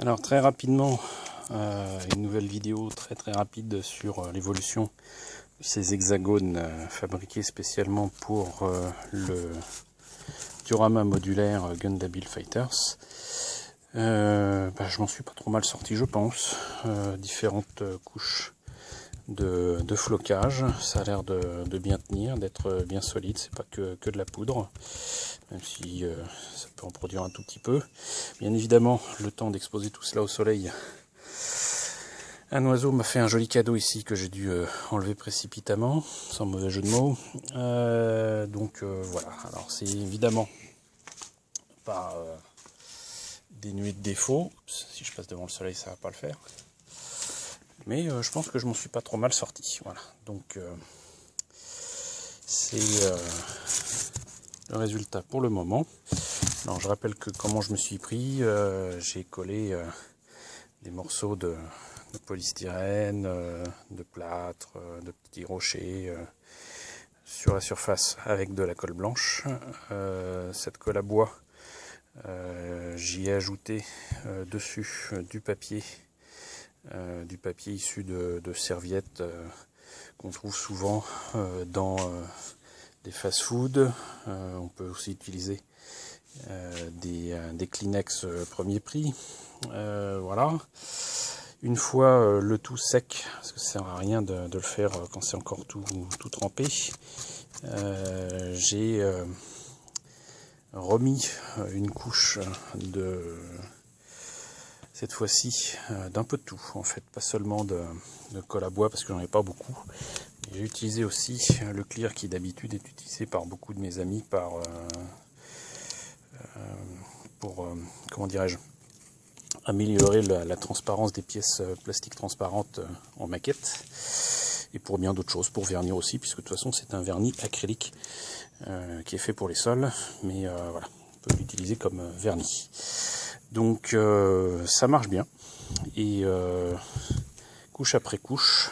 Alors très rapidement, une nouvelle vidéo très rapide sur l'évolution de ces hexagones fabriqués spécialement pour le diorama modulaire Gundabil Fighters. Je m'en suis pas trop mal sorti, je pense. Différentes couches de flocage, ça a l'air de bien tenir, d'être bien solide, c'est pas que de la poudre, même si ça peut en produire un tout petit peu. Bien évidemment, le temps d'exposer tout cela au soleil, un oiseau m'a fait un joli cadeau ici que j'ai dû enlever précipitamment, sans mauvais jeu de mots. Voilà, alors c'est évidemment pas dénué de défauts. Si je passe devant le soleil, ça va pas le faire. Mais je pense que je m'en suis pas trop mal sorti. Voilà, donc c'est le résultat pour le moment. Alors je rappelle que comment je me suis pris, j'ai collé des morceaux de polystyrène, de plâtre, de petits rochers sur la surface avec de la colle blanche. Cette colle à bois, j'y ai ajouté dessus du papier issu de serviettes qu'on trouve souvent dans des fast-food. On peut aussi utiliser des Kleenex premier prix. Voilà. Une fois le tout sec, parce que ça sert à rien de le faire quand c'est encore tout trempé, j'ai remis une couche de cette fois-ci d'un peu de tout, en fait, pas seulement de colle à bois parce que j'en ai pas beaucoup. J'ai utilisé aussi le clear qui d'habitude est utilisé par beaucoup de mes amis pour comment dirais-je, améliorer la transparence des pièces plastiques transparentes en maquette, et pour bien d'autres choses, pour vernir aussi, puisque de toute façon c'est un vernis acrylique qui est fait pour les sols, mais voilà, on peut l'utiliser comme vernis. Donc ça marche bien, et couche après couche,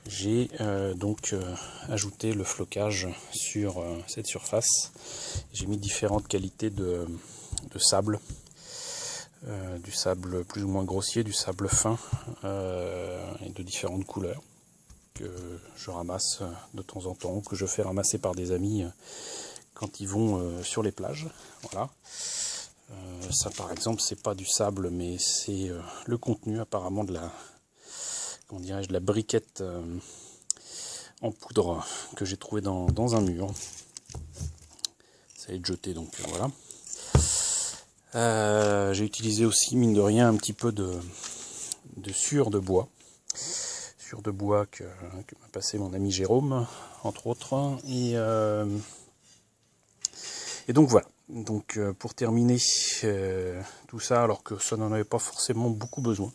j'ai ajouté le flocage sur cette surface. J'ai mis différentes qualités de sable, du sable plus ou moins grossier, du sable fin, et de différentes couleurs que je ramasse de temps en temps, que je fais ramasser par des amis quand ils vont sur les plages. Voilà. Ça par exemple, c'est pas du sable, mais c'est le contenu apparemment de la, comment dirais-je, de la briquette en poudre que j'ai trouvé dans un mur. Ça a été jeté, donc voilà. J'ai utilisé aussi, mine de rien, un petit peu de sciure de bois. Sciure de bois que m'a passé mon ami Jérôme, entre autres. Et donc voilà. Donc pour terminer tout ça, alors que ça n'en avait pas forcément beaucoup besoin,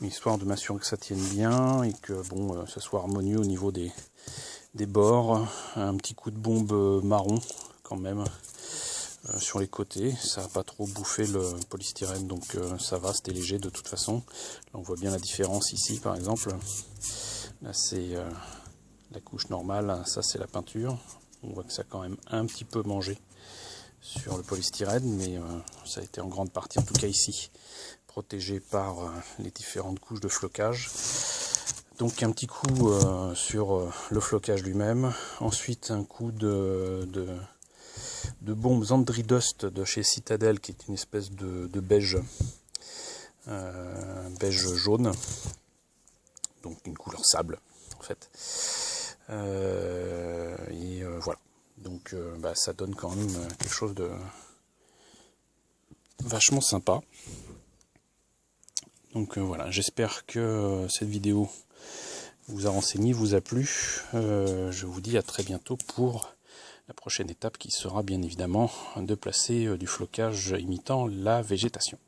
mais histoire de m'assurer que ça tienne bien et que bon, ça soit harmonieux au niveau des bords, un petit coup de bombe marron quand même sur les côtés, ça n'a pas trop bouffé le polystyrène, donc ça va, c'était léger de toute façon. Là, on voit bien la différence ici par exemple, là c'est la couche normale, ça c'est la peinture, on voit que ça a quand même un petit peu mangé sur le polystyrène, mais ça a été en grande partie, en tout cas ici, protégé par les différentes couches de flocage. Donc un petit coup sur le flocage lui-même, ensuite un coup de bombes Andridust de chez Citadel, qui est une espèce de beige, beige jaune, donc une couleur sable en fait. Voilà. Donc ça donne quand même quelque chose de vachement sympa. Donc voilà, j'espère que cette vidéo vous a renseigné, vous a plu. Je vous dis à très bientôt pour la prochaine étape qui sera bien évidemment de placer du flocage imitant la végétation.